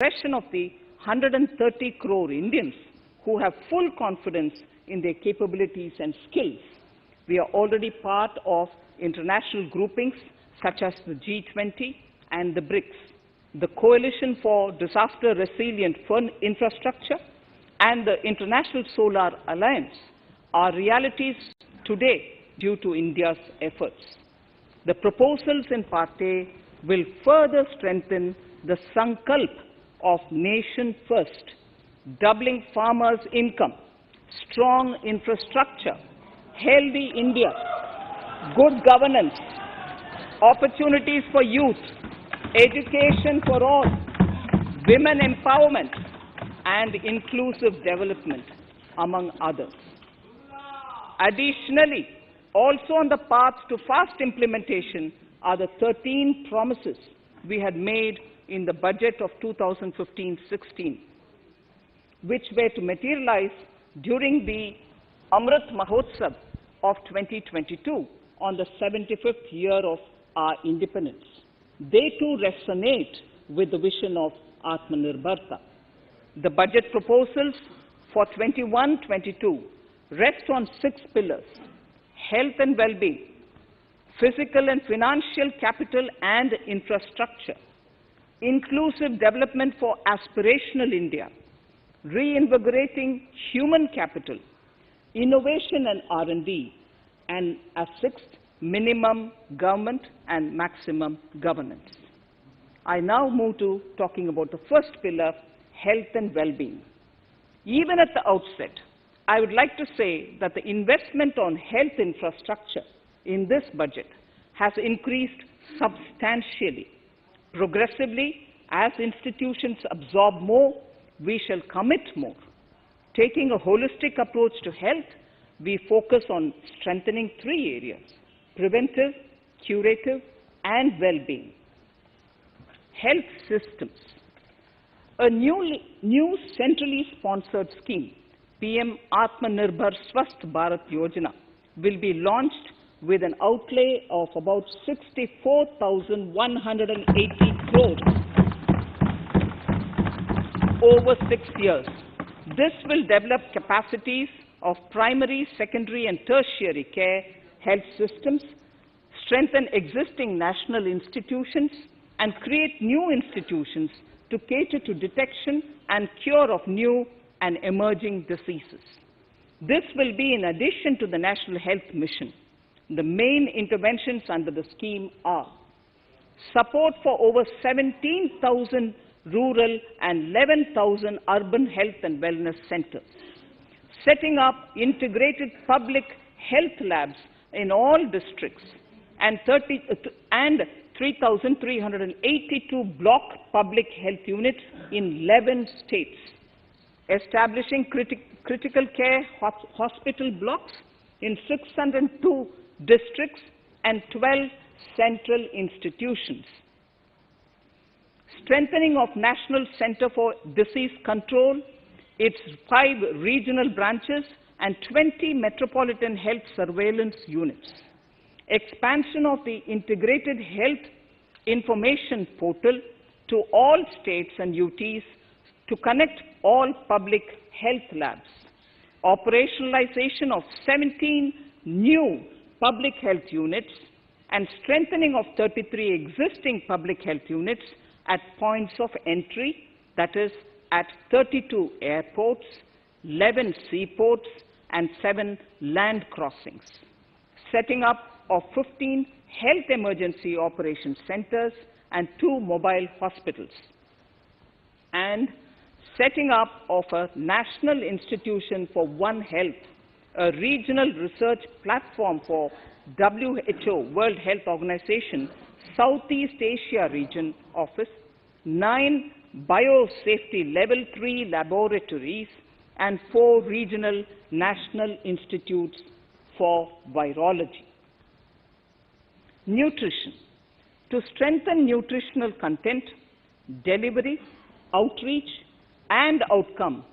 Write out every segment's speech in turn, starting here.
expression of the 130 crore Indians who have full confidence in their capabilities and skills. We are already part of international groupings such as the G20 and the BRICS, the Coalition for Disaster Resilient Infrastructure, and the International Solar Alliance are realities today due to India's efforts. The proposals in Part A will further strengthen the Sankalp of Nation First, doubling farmers' income, strong infrastructure, healthy India, good governance, opportunities for youth, education for all, women empowerment, and inclusive development, among others. Additionally, also on the path to fast implementation are the 13 promises we had made in the budget of 2015-16, which were to materialize during the Amrit Mahotsav of 2022 on the 75th year of our independence. They too resonate with the vision of Atmanirbharta. The budget proposals for 21-22 rest on 6 pillars: health and well-being, physical and financial capital and infrastructure, inclusive development for aspirational India, reinvigorating human capital, innovation and R&D, and as 6th, minimum government and maximum governance. I now move to talking about the first pillar, health and well-being. Even at the outset, I would like to say that the investment on health infrastructure in this budget has increased substantially. Progressively, as institutions absorb more, we shall commit more. Taking a holistic approach to health, we focus on strengthening 3 areas: preventive, curative, and well-being. Health systems. A new centrally sponsored scheme, PM Atmanirbhar Swasth Bharat Yojana, will be launched with an outlay of about 64,180 crores over 6 years. This will develop capacities of primary, secondary, and tertiary care health systems, strengthen existing national institutions, and create new institutions to cater to detection and cure of new and emerging diseases. This will be in addition to the National Health Mission. The main interventions under the scheme are support for over 17,000 rural and 11,000 urban health and wellness centers, setting up integrated public health labs in all districts, and 3,382 block public health units in 11 states, establishing critical care hospital blocks in 602 districts and 12 central institutions, strengthening of National Center for Disease Control, its 5 regional branches and 20 metropolitan health surveillance units, expansion of the integrated health information portal to all states and UTs to connect all public health labs, operationalization of 17 new public health units, and strengthening of 33 existing public health units at points of entry, that is, at 32 airports, 11 seaports, and 7 land crossings, setting up of 15 health emergency operations centers and 2 mobile hospitals, and setting up of a National Institution for One Health, a regional research platform for WHO, World Health Organization, Southeast Asia Region Office, 9 biosafety level 3 laboratories, and 4 regional national institutes for virology. Nutrition. To strengthen nutritional content, delivery, outreach, and outcome,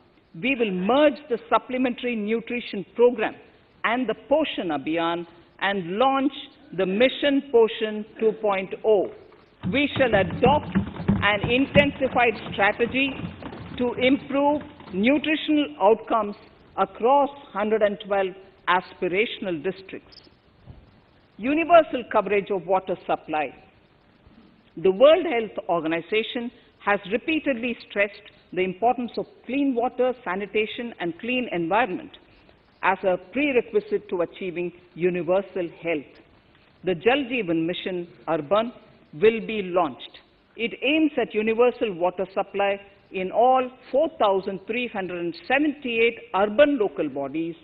we will merge the Supplementary Nutrition Program and the Poshan Abhiyan and launch the Mission Poshan 2.0. We shall adopt an intensified strategy to improve nutritional outcomes across 112 aspirational districts. Universal coverage of water supply. The World Health Organization has repeatedly stressed the importance of clean water, sanitation, and clean environment as a prerequisite to achieving universal health. The Jal Jeevan Mission Urban will be launched. It aims at universal water supply in all 4,378 urban local bodies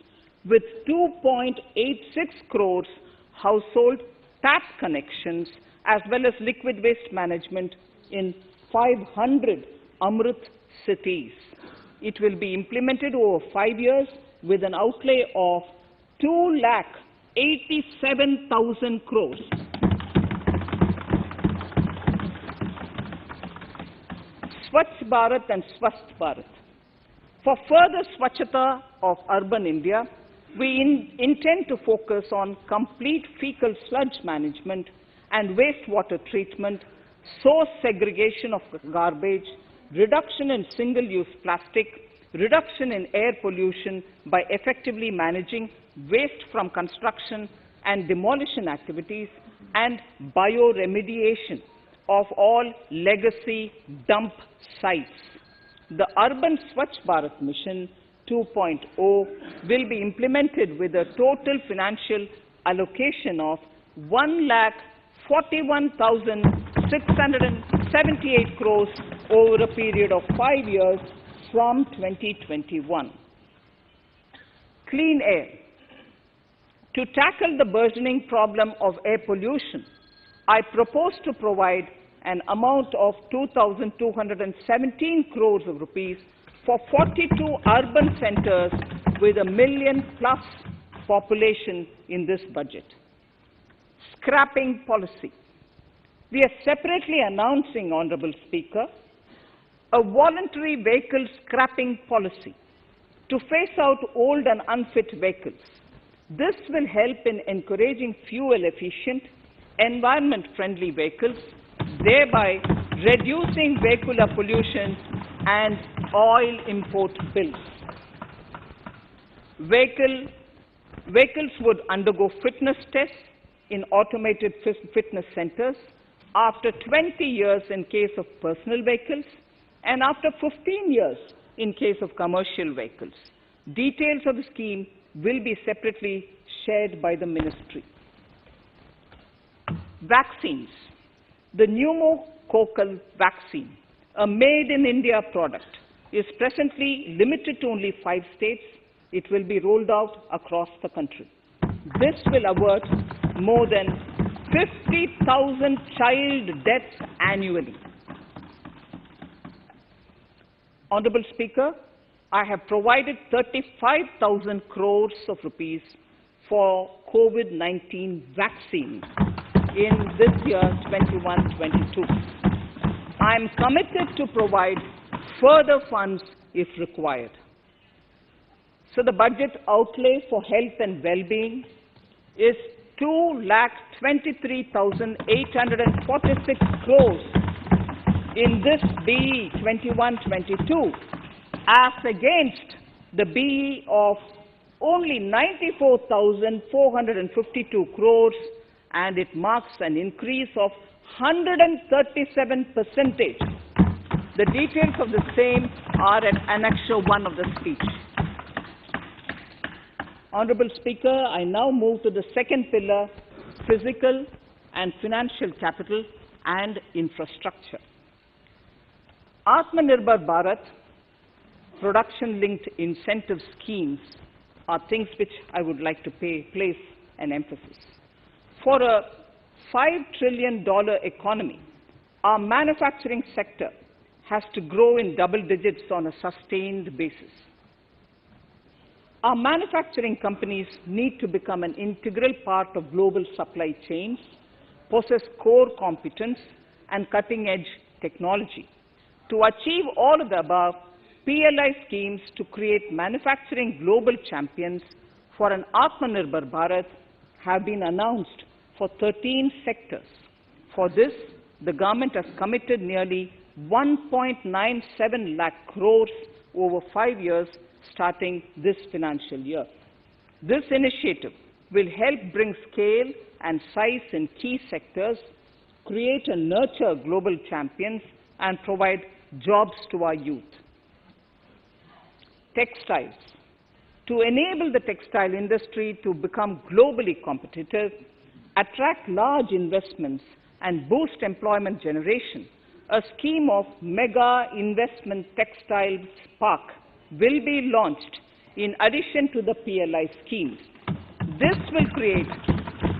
with 2.86 crores household tap connections as well as liquid waste management in 500 Amrit cities. It will be implemented over 5 years with an outlay of 2,87,000 crores. Swachh Bharat and Swasth Bharat. For further Swachhata of urban India, we intend to focus on complete fecal sludge management and wastewater treatment, source segregation of garbage, reduction in single-use plastic, reduction in air pollution by effectively managing waste from construction and demolition activities, and bioremediation of all legacy dump sites. The Urban Swachh Bharat Mission 2.0 will be implemented with a total financial allocation of 1,41,678 crores over a period of 5 years from 2021. Clean air. To tackle the burgeoning problem of air pollution, I propose to provide an amount of 2,217 crores of rupees for 42 urban centers with a million-plus population in this budget. Scrapping policy. We are separately announcing, Honorable Speaker, a voluntary vehicle scrapping policy to phase out old and unfit vehicles. This will help in encouraging fuel-efficient, environment-friendly vehicles, thereby reducing vehicular pollution and oil import bills. Vehicles would undergo fitness tests in automated fitness centers after 20 years in case of personal vehicles and after 15 years in case of commercial vehicles. Details of the scheme will be separately shared by the ministry. Vaccines. The pneumococcal vaccine, a made-in-India product, is presently limited to only 5 states. It will be rolled out across the country. This will avert more than 50,000 child deaths annually. Honorable Speaker, I have provided 35,000 crores of rupees for COVID-19 vaccine in this year 21-22. I am committed to provide further funds if required. So the budget outlay for health and well-being is 2,23,846 crores in this BE 21-22 as against the BE of only 94,452 crores, and it marks an increase of 137%. The details of the same are at Annexure 1 of the speech. Honorable Speaker, I now move to the second pillar, physical and financial capital and infrastructure. Atmanirbhar Bharat, production-linked incentive schemes are things which I would like to place an emphasis. For a $5 trillion economy, our manufacturing sector has to grow in double digits on a sustained basis. Our manufacturing companies need to become an integral part of global supply chains, possess core competence and cutting-edge technology. To achieve all of the above, PLI schemes to create manufacturing global champions for an Atmanirbhar Bharat have been announced for 13 sectors. For this, the government has committed nearly 1.97 lakh crores over 5 years starting this financial year. This initiative will help bring scale and size in key sectors, create and nurture global champions, and provide jobs to our youth. Textiles. To enable the textile industry to become globally competitive, attract large investments, and boost employment generation, a scheme of Mega Investment Textiles Park will be launched in addition to the PLI schemes. This will create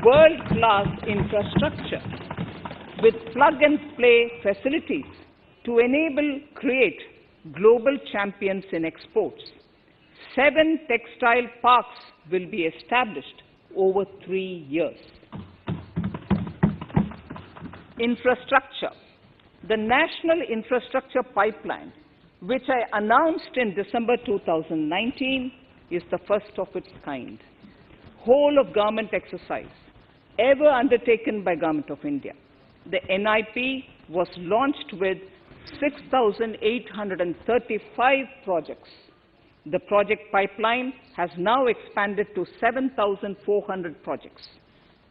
world-class infrastructure with plug-and-play facilities to create global champions in exports. 7 textile parks will be established over 3 years. Infrastructure. The National Infrastructure Pipeline, which I announced in December 2019, is the first of its kind. Whole of government exercise ever undertaken by Government of India. The NIP was launched with 6,835 projects. The project pipeline has now expanded to 7,400 projects.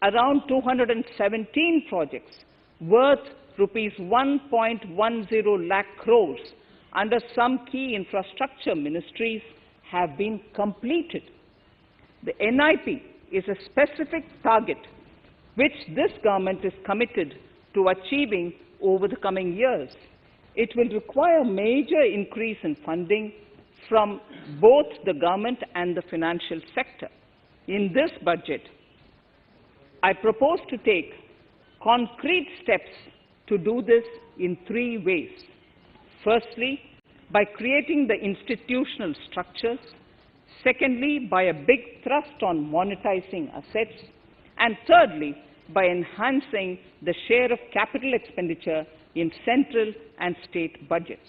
Around 217 projects worth rupees 1.10 lakh crores under some key infrastructure ministries have been completed. The NIP is a specific target which this government is committed to achieving over the coming years. It will require major increase in funding from both the government and the financial sector. In this budget, I propose to take concrete steps to do this in 3 ways. Firstly, by creating the institutional structures. Secondly, by a big thrust on monetizing assets. And thirdly, by enhancing the share of capital expenditure in central and state budgets.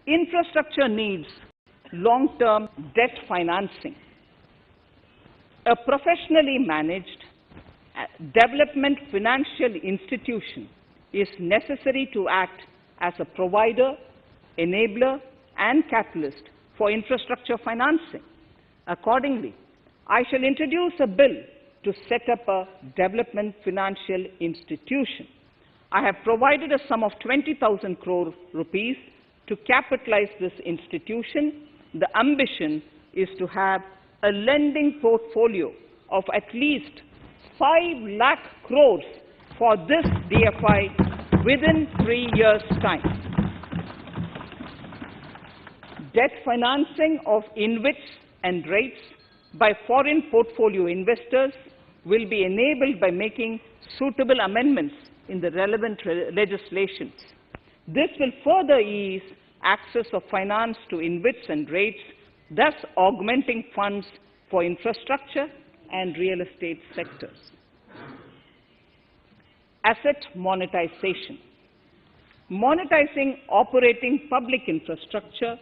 Infrastructure needs long-term debt financing. A professionally managed development financial institution is necessary to act as a provider, enabler, and catalyst for infrastructure financing. Accordingly, I shall introduce a bill to set up a development financial institution. I have provided a sum of 20,000 crore rupees to capitalize this institution. The ambition is to have a lending portfolio of at least 5 lakh crores for this DFI within 3 years' time. Debt financing of InvITs and REITs by foreign portfolio investors will be enabled by making suitable amendments in the relevant legislations. This will further ease access of finance to InvITs and REITs, thus augmenting funds for infrastructure and real estate sectors. Asset monetization. Monetizing operating public infrastructure.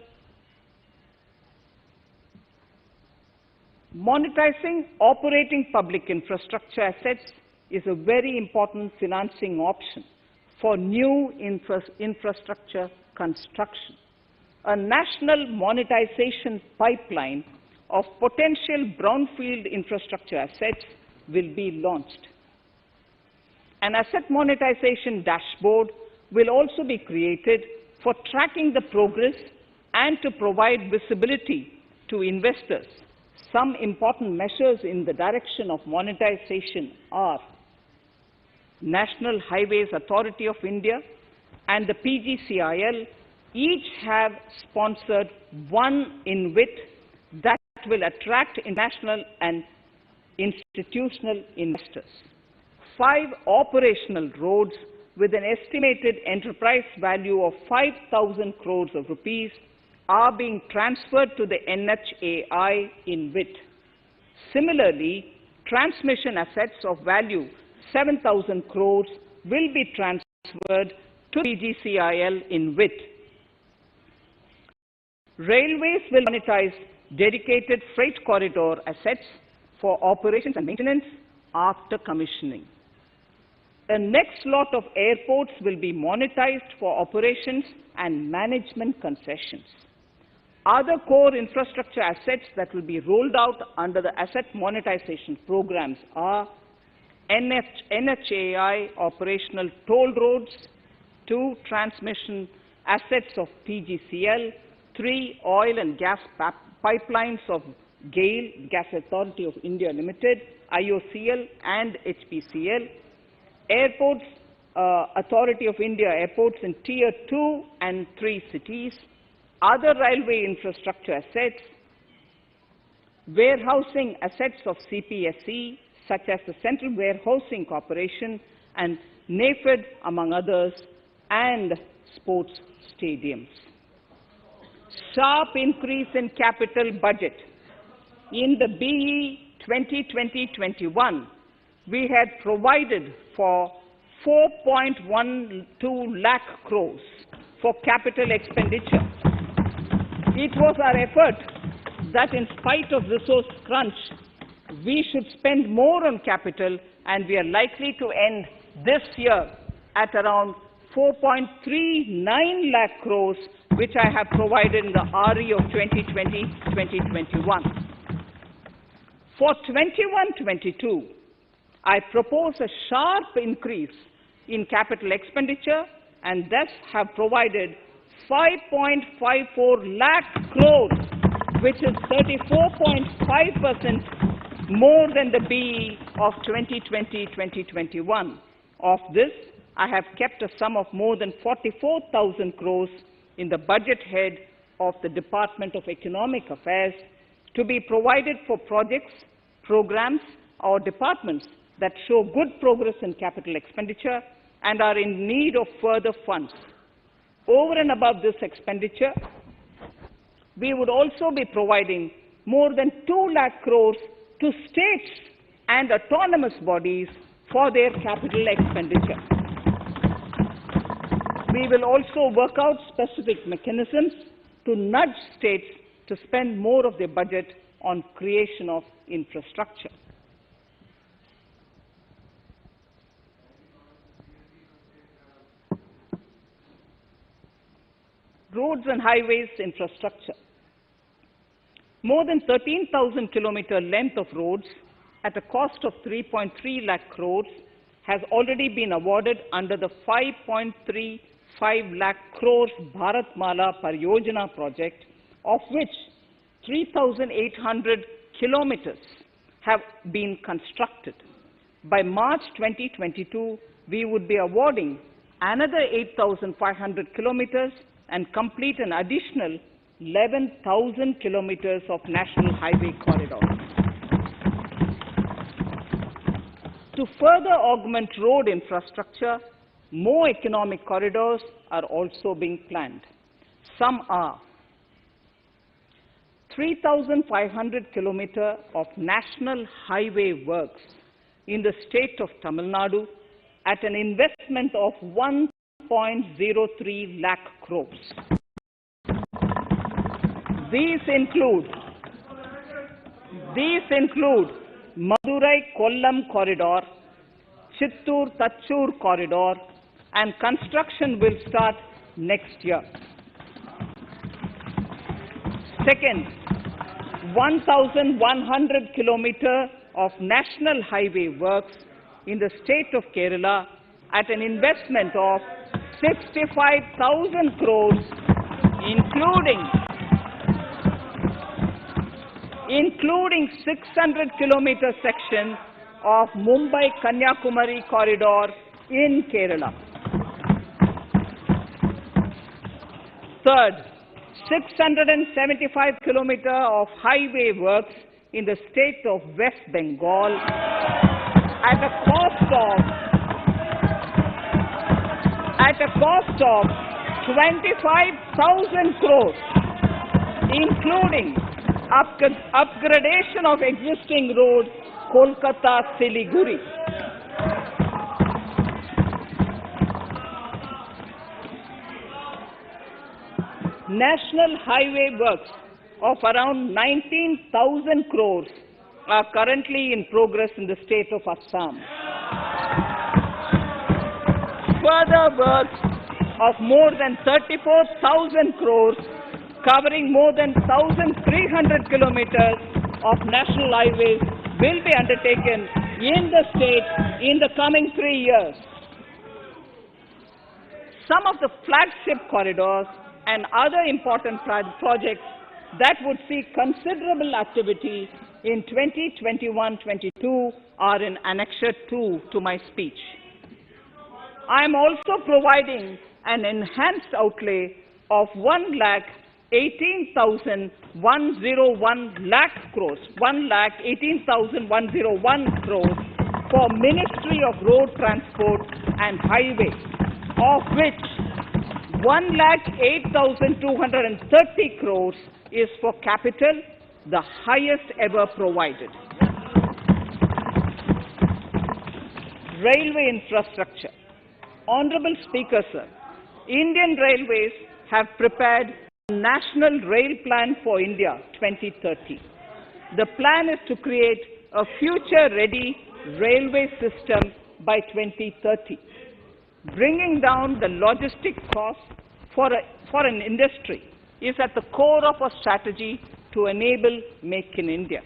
Monetizing operating public infrastructure assets is a very important financing option for new infrastructure construction. A national monetization pipeline of potential brownfield infrastructure assets will be launched. An asset monetization dashboard will also be created for tracking the progress and to provide visibility to investors. Some important measures in the direction of monetization are National Highways Authority of India and the PGCIL each have sponsored one InvIT that will attract international and institutional investors. 5 operational roads with an estimated enterprise value of 5,000 crores of rupees are being transferred to the NHAI InvIT. Similarly, transmission assets of value 7,000 crores will be transferred to PGCIL InvIT. Railways will monetize dedicated freight corridor assets for operations and maintenance after commissioning. A next lot of airports will be monetized for operations and management concessions. Other core infrastructure assets that will be rolled out under the asset monetization programs are NHAI operational toll roads, 2 transmission assets of PGCL, 3 oil and gas pipelines of GAIL, Gas Authority of India Limited, IOCL and HPCL, Airports Authority of India airports in Tier 2 and 3 cities, other railway infrastructure assets, warehousing assets of CPSE, such as the Central Warehousing Corporation and NAFED, among others, and sports stadiums. Sharp increase in capital budget. In the BE 2020-21, we had provided for 4.12 lakh crores for capital expenditure. It was our effort that in spite of resource crunch, we should spend more on capital, and we are likely to end this year at around 4.39 lakh crores, which I have provided in the RE of 2020-2021. For 21-22, I propose a sharp increase in capital expenditure and thus have provided 5.54 lakh crores, which is 34.5% more than the BE of 2020-2021. Of this, I have kept a sum of more than 44,000 crores in the budget head of the Department of Economic Affairs to be provided for projects, programs, or departments that show good progress in capital expenditure and are in need of further funds. Over and above this expenditure, we would also be providing more than 2 lakh crores to states and autonomous bodies for their capital expenditure. We will also work out specific mechanisms to nudge states to spend more of their budget on creation of infrastructure. Roads and highways infrastructure. More than 13,000 kilometer length of roads at a cost of 3.3 lakh crores has already been awarded under the 5.35 lakh crores Bharatmala Pariyojana project, of which 3,800 kilometers have been constructed. By March 2022, we would be awarding another 8,500 kilometers and complete an additional 11,000 kilometers of national highway corridors. To further augment road infrastructure, more economic corridors are also being planned. Some are 3,500 kilometers of national highway works in the state of Tamil Nadu at an investment of 1.03 lakh crores. These include Madurai-Kollam corridor, Chittoor-Tachur corridor, and construction will start next year. Second, 1,100 kilometers of national highway works in the state of Kerala at an investment of 65,000 crores, including 600 kilometer section of Mumbai-Kanyakumari corridor in Kerala. Third, 675 kilometers of highway works in the state of West Bengal at a cost of 25,000 crores, including upgradation of existing road Kolkata-Siliguri. National highway works of around 19,000 crores are currently in progress in the state of Assam. further works of more than 34,000 crores, covering more than 1,300 kilometers of national highways, will be undertaken in the state in the coming 3 years. Some of the flagship corridors and other important projects that would see considerable activity in 2021-22 are in Annexure 2 to my speech. I am also providing an enhanced outlay of 1,18,101 lakh crores, 1,18,101 crores for Ministry of Road Transport and Highways, of which 1,08,230 crores is for capital, the highest ever provided. Railway infrastructure. Honorable Speaker, sir, Indian Railways have prepared a National Rail Plan for India 2030. The plan is to create a future-ready railway system by 2030. Bringing down the logistic costs for an industry is at the core of our strategy to enable Make in India.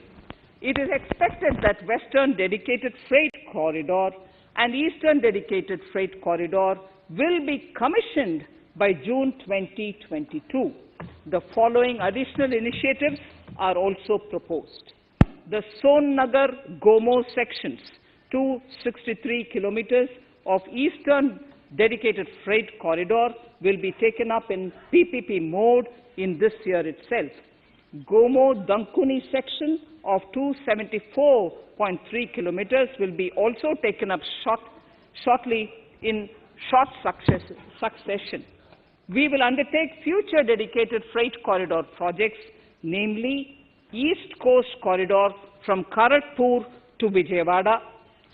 It is expected that Western Dedicated Freight Corridor and Eastern Dedicated Freight Corridor will be commissioned by June 2022. The following additional initiatives are also proposed. The Sonnagar-Gomo sections, 263 kilometers of Eastern Dedicated Freight Corridor, will be taken up in PPP mode in this year itself. Gomo-Dankuni section of 274.3 kilometers will be also taken up shortly in short succession. We will undertake future dedicated freight corridor projects, namely East Coast Corridor from Kharagpur to Vijayawada,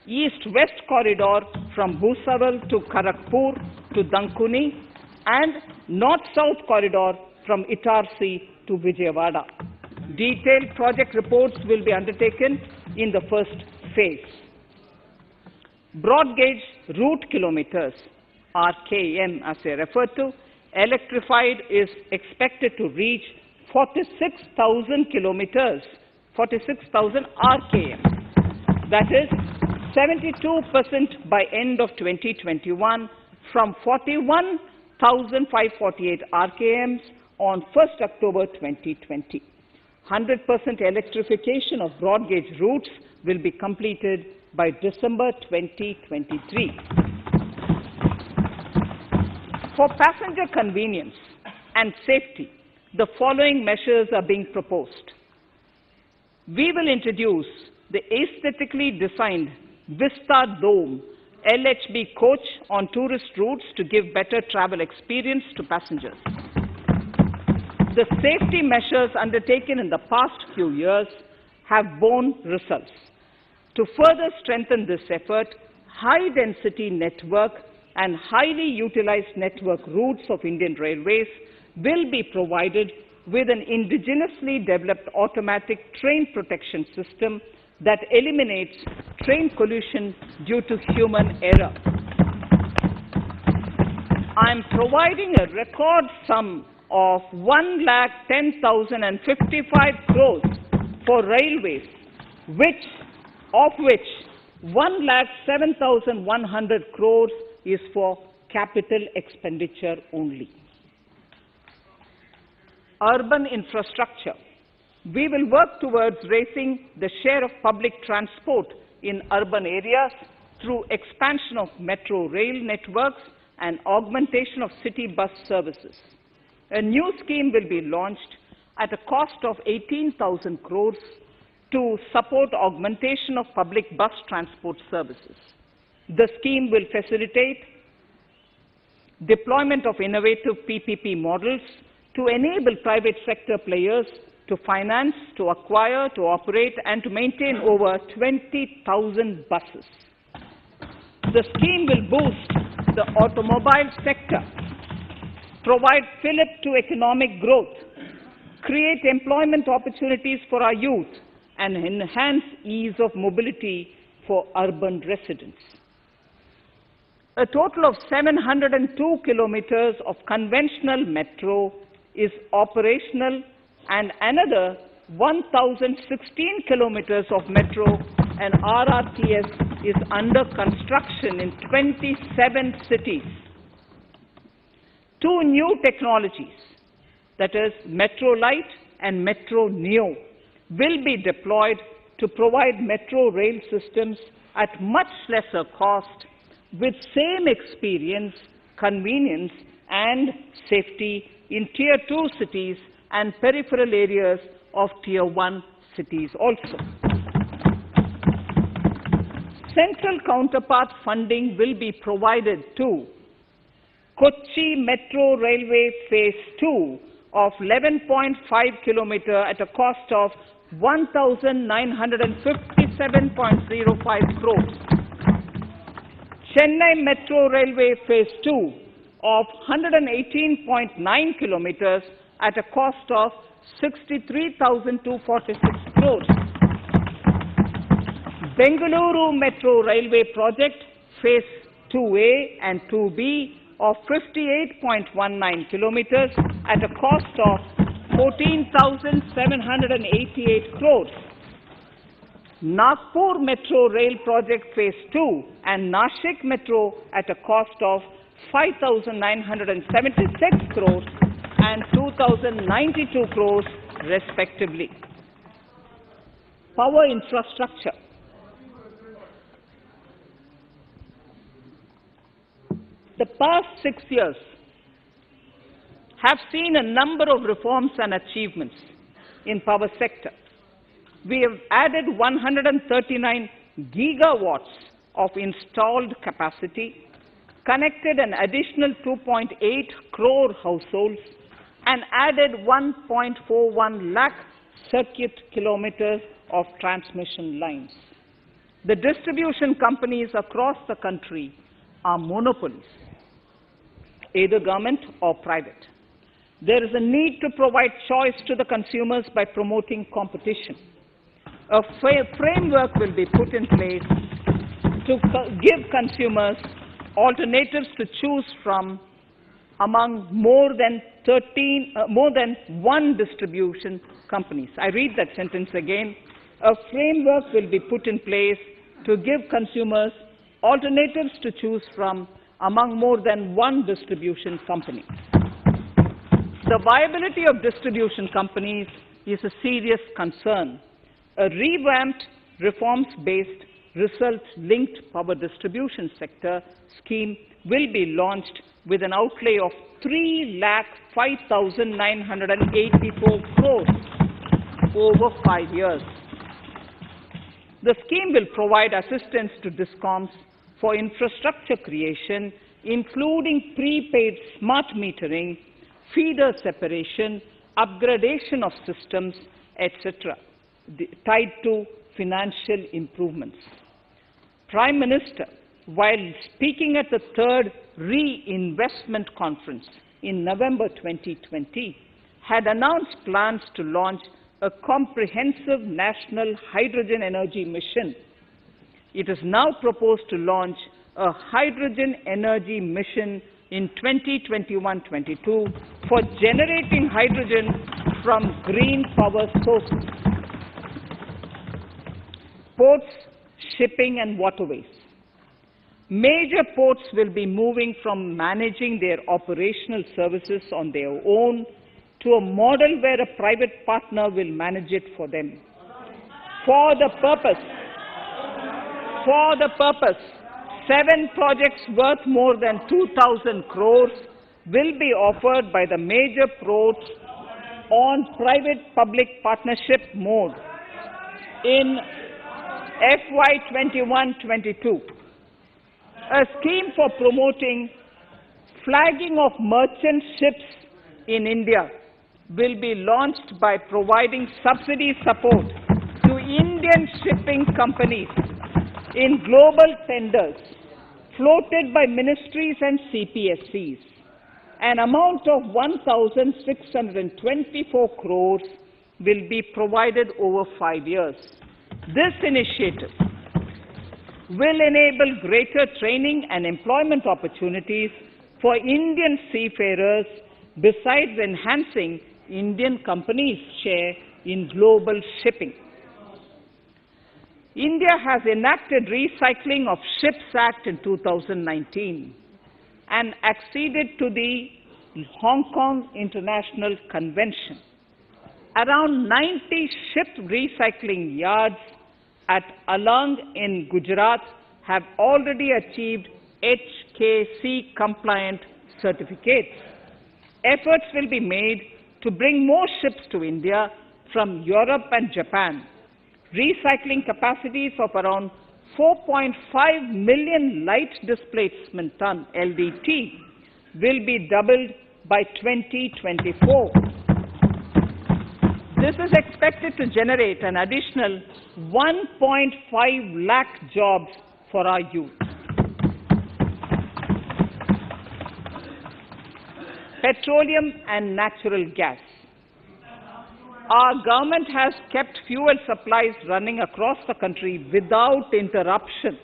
East-West Corridor from Bhusaval to Kharagpur to Dankuni, and North-South Corridor from Itarsi to Vijayawada. Detailed project reports will be undertaken in the first phase. Broad gauge route kilometers, RKM as I referred to, electrified is expected to reach 46,000 kilometers, 46,000 RKM. That is 72% by end of 2021 from 41,548 RKMs on 1st October 2020. 100% electrification of broad gauge routes will be completed by December 2023. For passenger convenience and safety, the following measures are being proposed. We will introduce the aesthetically designed Vista Dome LHB coach on tourist routes to give better travel experience to passengers. The safety measures undertaken in the past few years have borne results. To further strengthen this effort, high-density network and highly utilized network routes of Indian Railways will be provided with an indigenously developed automatic train protection system that eliminates train collision due to human error. I am providing a record sum of 1,10,055 crores for railways, of which 1,07,100 crores is for capital expenditure only. Urban infrastructure. We will work towards raising the share of public transport in urban areas through expansion of metro rail networks and augmentation of city bus services. A new scheme will be launched at a cost of 18,000 crores to support augmentation of public bus transport services. The scheme will facilitate deployment of innovative PPP models to enable private sector players to finance, to acquire, to operate, and to maintain over 20,000 buses. The scheme will boost the automobile sector, provide fillip to economic growth, create employment opportunities for our youth, and enhance ease of mobility for urban residents. A total of 702 kilometers of conventional metro is operational, and another 1,016 kilometers of metro and RRTS is under construction in 27 cities. Two new technologies, that is Metro Light and Metro Neo, will be deployed to provide metro rail systems at much lesser cost with same experience, convenience and safety in Tier 2 cities and peripheral areas of Tier 1 cities also. Central counterpart funding will be provided to Kochi Metro Railway Phase 2 of 11.5 kilometer at a cost of 1,957.05 crores. Chennai Metro Railway Phase 2 of 118.9 kilometers at a cost of 63,246 crores. Bengaluru Metro Railway Project Phase 2A and 2B of 58.19 kilometers at a cost of 14,788 crores. Nagpur Metro Rail Project Phase 2 and Nashik Metro at a cost of 5,976 crores and 2,092 crores respectively. Power infrastructure. The past 6 years have seen a number of reforms and achievements in power sector. We have added 139 gigawatts of installed capacity, connected an additional 2.8 crore households, and added 1.41 lakh circuit kilometers of transmission lines. The distribution companies across the country are monopolies, either government or private. There is a need to provide choice to the consumers by promoting competition. A framework will be put in place to give consumers alternatives to choose from among more than one distribution companies. I read that sentence again. A framework will be put in place to give consumers alternatives to choose from among more than one distribution company. The viability of distribution companies is a serious concern. A revamped, reforms-based, results-linked power distribution sector scheme will be launched with an outlay of 3,05,984 crores over 5 years. The scheme will provide assistance to DISCOMs for infrastructure creation, including prepaid smart metering, feeder separation, upgradation of systems, etc., tied to financial improvements. Prime Minister, while speaking at the third Reinvestment Conference in November 2020, had announced plans to launch a comprehensive national hydrogen energy mission. It is now proposed to launch a hydrogen energy mission in 2021-22 for generating hydrogen from green power sources. Ports, shipping and waterways. Major ports will be moving from managing their operational services on their own to a model where a private partner will manage it for them. For the purpose, 7 projects worth more than 2,000 crores will be offered by the major ports on private-public partnership mode in FY 21-22. A scheme for promoting flagging of merchant ships in India will be launched by providing subsidy support to Indian shipping companies in global tenders floated by ministries and CPSCs. An amount of 1,624 crores will be provided over 5 years. This initiative will enable greater training and employment opportunities for Indian seafarers, besides enhancing Indian companies' share in global shipping. India has enacted Recycling of Ships Act in 2019 and acceded to the Hong Kong International Convention. Around 90 ship recycling yards at Alang in Gujarat have already achieved HKC-compliant certificates. Efforts will be made to bring more ships to India from Europe and Japan. Recycling capacities of around 4.5 million light displacement ton LDT will be doubled by 2024. This is expected to generate an additional 1.5 lakh jobs for our youth. Petroleum and natural gas. Our government has kept fuel supplies running across the country without interruption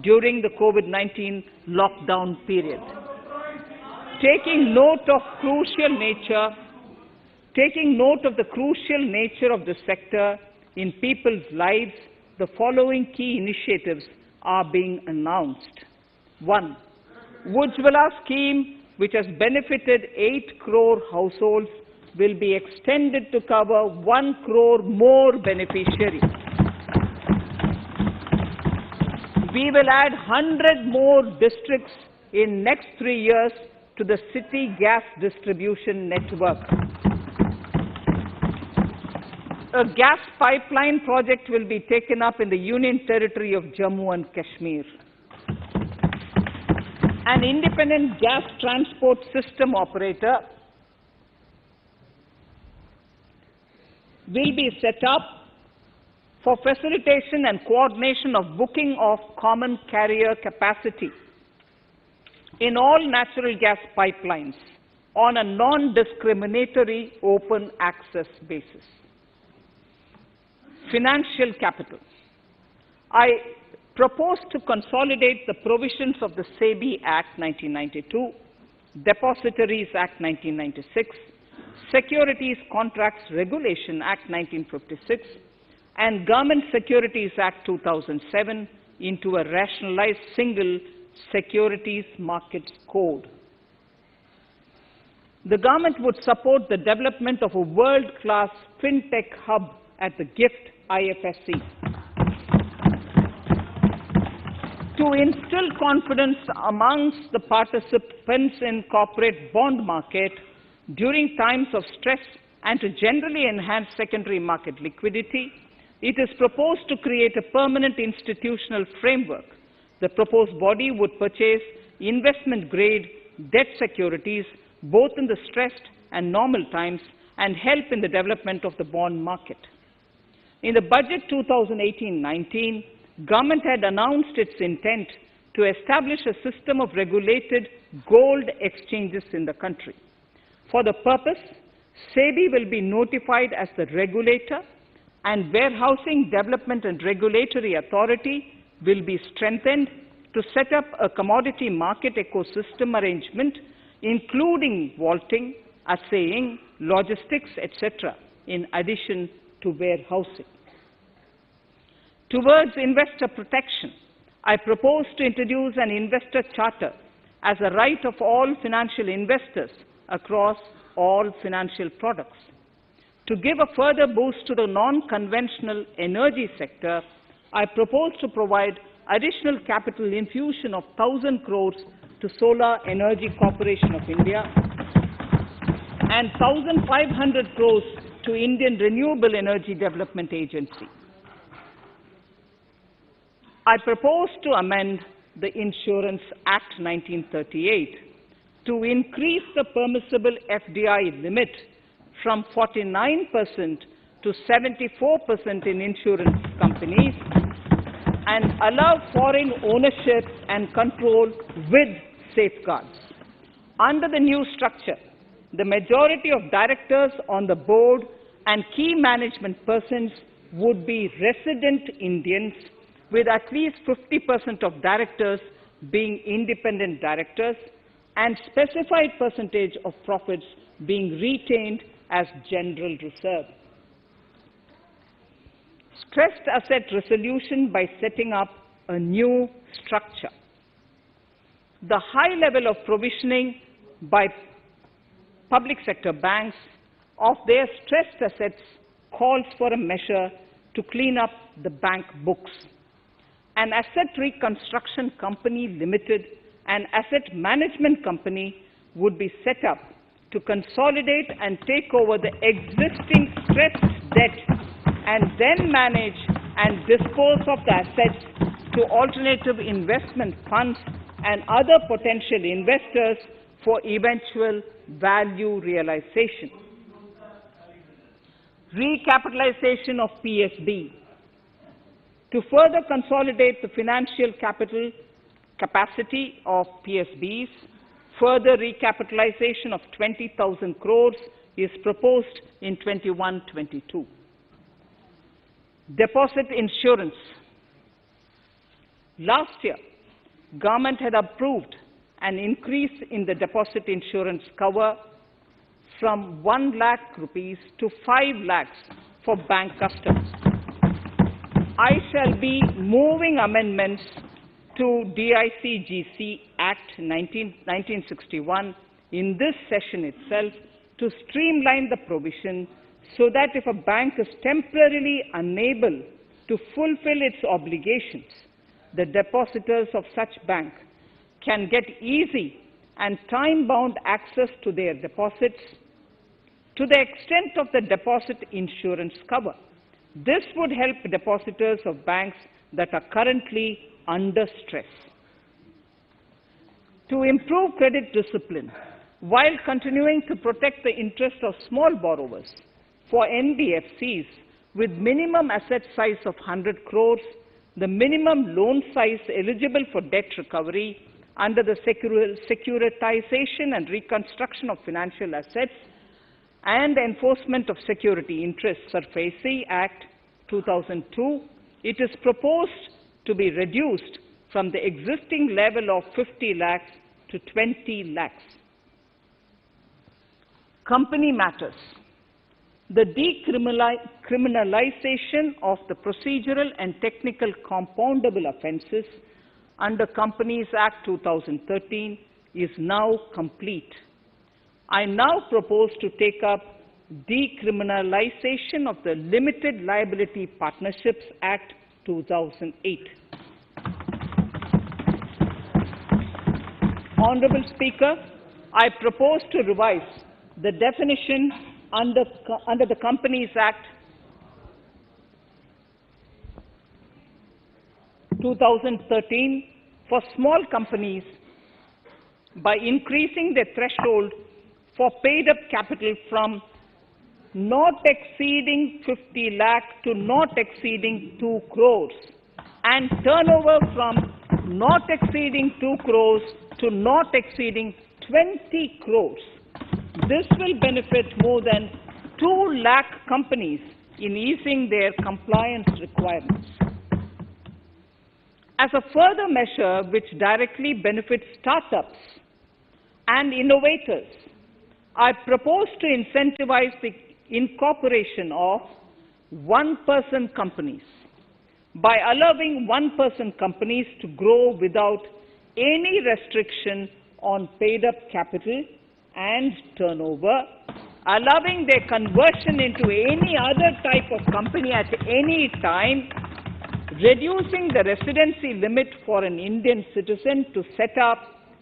during the COVID-19 lockdown period. Taking note of the crucial nature of the sector in people's lives, the following key initiatives are being announced. 1. Ujjwala scheme, which has benefited 8 crore households, will be extended to cover 1 crore more beneficiaries. We will add 100 more districts in next 3 years to the city gas distribution network. A gas pipeline project will be taken up in the Union Territory of Jammu and Kashmir. An independent gas transport system operator will be set up for facilitation and coordination of booking of common carrier capacity in all natural gas pipelines on a non-discriminatory open access basis. Financial capital. I propose to consolidate the provisions of the SEBI Act 1992, Depositories Act 1996, Securities Contracts Regulation Act 1956, and Government Securities Act 2007 into a rationalized single Securities Markets Code. The government would support the development of a world-class fintech hub at the GIFT IFSC. To instill confidence amongst the participants in corporate bond market during times of stress and to generally enhance secondary market liquidity, it is proposed to create a permanent institutional framework. The proposed body would purchase investment-grade debt securities both in the stressed and normal times and help in the development of the bond market. In the budget 2018-19, government had announced its intent to establish a system of regulated gold exchanges in the country. For the purpose, SEBI will be notified as the regulator, and Warehousing Development and Regulatory Authority will be strengthened to set up a commodity market ecosystem arrangement, including vaulting, assaying, logistics, etc., in addition to warehousing. Towards investor protection, I propose to introduce an investor charter as a right of all financial investors across all financial products. To give a further boost to the non-conventional energy sector, I propose to provide additional capital infusion of 1,000 crores to Solar Energy Corporation of India and 1,500 crores to Indian Renewable Energy Development Agency. I propose to amend the Insurance Act 1938 to increase the permissible FDI limit from 49% to 74% in insurance companies and allow foreign ownership and control with safeguards. Under the new structure, the majority of directors on the board and key management persons would be resident Indians with at least 50% of directors being independent directors and specified percentage of profits being retained as general reserve. Stressed asset resolution by setting up a new structure. The high level of provisioning by public sector banks of their stressed assets calls for a measure to clean up the bank books. An asset reconstruction company limited and asset management company would be set up to consolidate and take over the existing stressed debt and then manage and dispose of the assets to alternative investment funds and other potential investors for eventual value realization. Recapitalization of PSB. To further consolidate the financial capital capacity of PSBs, further recapitalization of 20,000 crores is proposed in 21-22. Deposit insurance. Last year, government had approved an increase in the deposit insurance cover from 1 lakh rupees to 5 lakhs for bank customers. I shall be moving amendments to DICGC Act 1961 in this session itself to streamline the provision so that if a bank is temporarily unable to fulfill its obligations, the depositors of such bank can get easy and time-bound access to their deposits to the extent of the deposit insurance cover. This would help depositors of banks that are currently under stress. To improve credit discipline, while continuing to protect the interests of small borrowers, for NBFCs with minimum asset size of 100 crores, the minimum loan size eligible for debt recovery under the Securitization and Reconstruction of Financial Assets and Enforcement of Security Interests SARFAESI Act 2002, it is proposed to be reduced from the existing level of 50 lakhs to 20 lakhs. Company matters. The decriminalization of the procedural and technical compoundable offences under Companies Act 2013 is now complete. I now propose to take up decriminalization of the Limited Liability Partnerships Act 2008. Honourable Speaker, I propose to revise the definition under the Companies Act 2013 for small companies by increasing the threshold for paid-up capital from not exceeding 50 lakh to not exceeding 2 crores and turnover from not exceeding 2 crores to not exceeding 20 crores. This will benefit more than 2 lakh companies in easing their compliance requirements. As a further measure which directly benefits startups and innovators, I propose to incentivize the incorporation of one-person companies by allowing one-person companies to grow without any restriction on paid-up capital and turnover, allowing their conversion into any other type of company at any time, reducing the residency limit for an Indian citizen to set up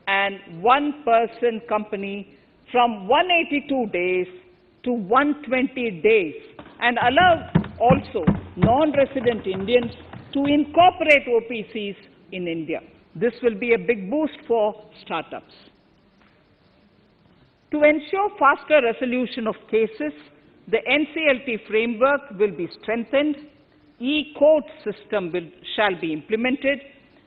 an one-person company from 182 days to 120 days, and allow also non-resident Indians to incorporate OPCs in India. This will be a big boost for startups. To ensure faster resolution of cases, the NCLT framework will be strengthened, e-court system shall be implemented,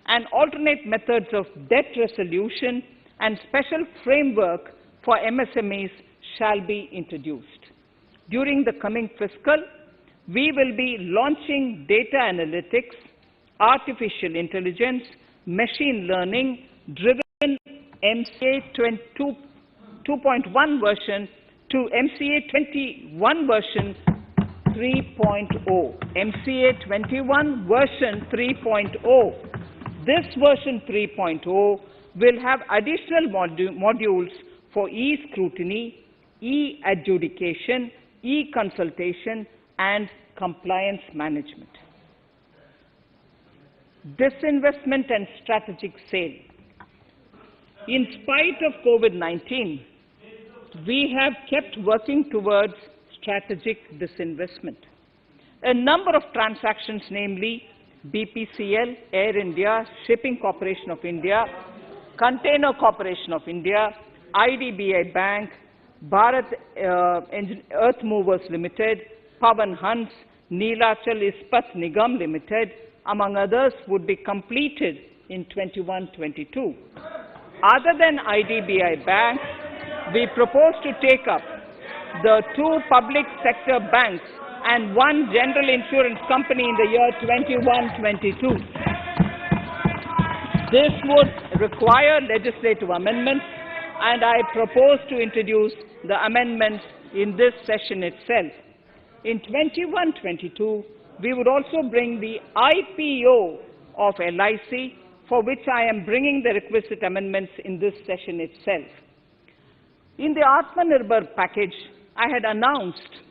and alternate methods of debt resolution and special framework for MSMEs shall be introduced. During the coming fiscal, we will be launching data analytics, artificial intelligence, machine learning, driven MCA 2.1 version to MCA 21 version 3.0. MCA 21 version 3.0. This version 3.0 will have additional modules for e-scrutiny, e-adjudication, e-consultation, and compliance management. Disinvestment and strategic sale. In spite of COVID-19, we have kept working towards strategic disinvestment. A number of transactions, namely BPCL, Air India, Shipping Corporation of India, Container Corporation of India, IDBI Bank, Bharat Earth Movers Limited, Pawan Hans, Neelachal Ispat Nigam Limited, among others, would be completed in 21-22. Other than IDBI Bank, we propose to take up the 2 public sector banks and 1 general insurance company in the year 21-22. This would require legislative amendments, and I propose to introduce the amendments in this session itself. In 21-22, we would also bring the IPO of LIC, for which I am bringing the requisite amendments in this session itself. In the Atmanirbhar package, I had announced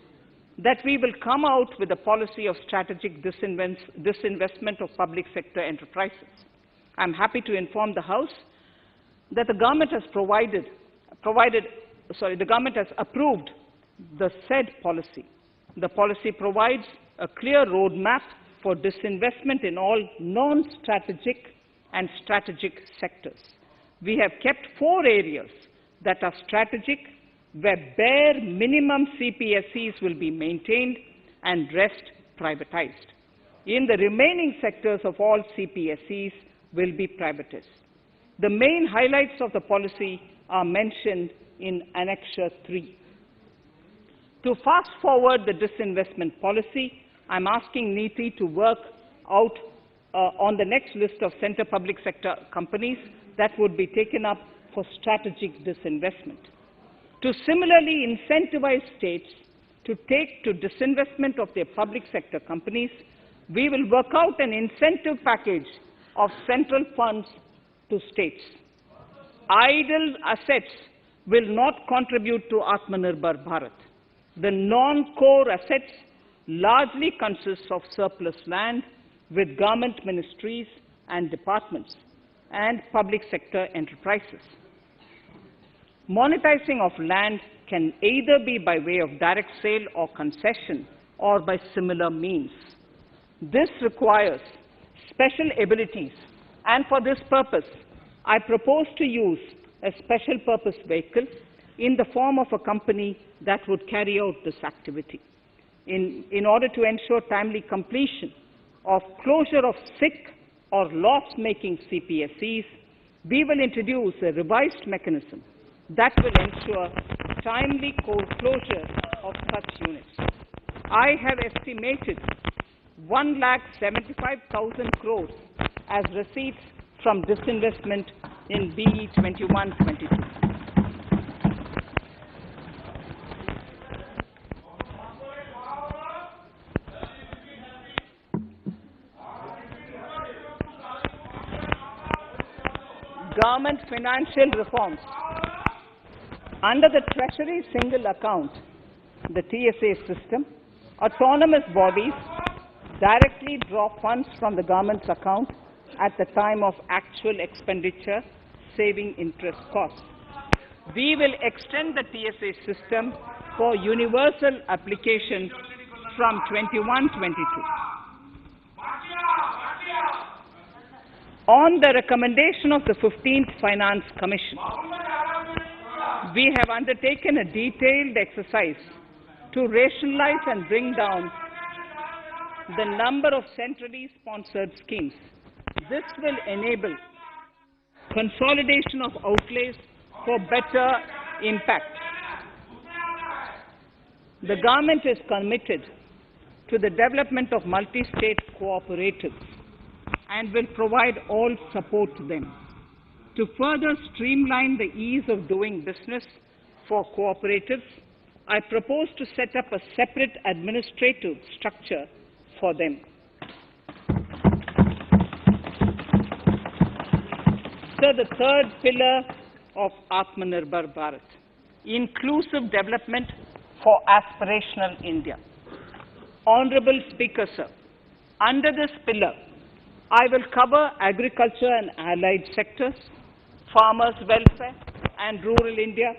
that we will come out with a policy of strategic disinvestment of public sector enterprises. I'm happy to inform the House that the government has the government has approved the said policy. The policy provides a clear roadmap for disinvestment in all non-strategic and strategic sectors. We have kept 4 areas that are strategic, where bare minimum CPSEs will be maintained and rest privatized. In the remaining sectors of all CPSEs will be privatized. The main highlights of the policy are mentioned in Annexure 3. To fast forward the disinvestment policy, I'm asking NITI to work out on the next list of center public sector companies that would be taken up for strategic disinvestment. To similarly incentivize states to take to disinvestment of their public sector companies, we will work out an incentive package of central funds to states. Idle assets will not contribute to Atmanirbhar Bharat. The non-core assets largely consist of surplus land with government ministries and departments and public sector enterprises. Monetizing of land can either be by way of direct sale or concession, or by similar means. This requires special abilities, and for this purpose, I propose to use a special purpose vehicle in the form of a company that would carry out this activity. In order to ensure timely completion of closure of sick or loss-making CPSEs, we will introduce a revised mechanism that will ensure timely closure of such units. I have estimated 1,75,000 crores as receipts from disinvestment in BE 21-22. Government financial reforms. Under the Treasury Single Account, the TSA system, autonomous bodies directly draw funds from the government's account at the time of actual expenditure, saving interest costs. We will extend the TSA system for universal application from 21-22. On the recommendation of the 15th Finance Commission, we have undertaken a detailed exercise to rationalize and bring down the number of centrally sponsored schemes. This will enable consolidation of outlays for better impact. The government is committed to the development of multi-state cooperatives. and will provide all support to them. To further streamline the ease of doing business for cooperatives, I propose to set up a separate administrative structure for them. So the third pillar of Atmanirbhar Bharat, inclusive development for aspirational India. Honorable Speaker, sir, under this pillar, I will cover agriculture and allied sectors, farmers' welfare and rural India,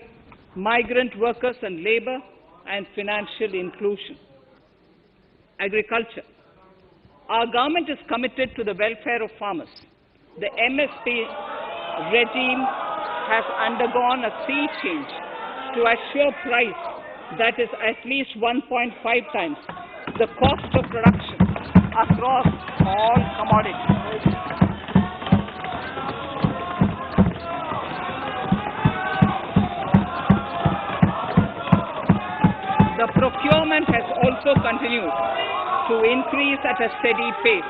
migrant workers and labor, and financial inclusion. Agriculture. Our government is committed to the welfare of farmers. The MSP regime has undergone a sea change to assure price that is at least 1.5 times the cost of production across all commodities. The procurement has also continued to increase at a steady pace.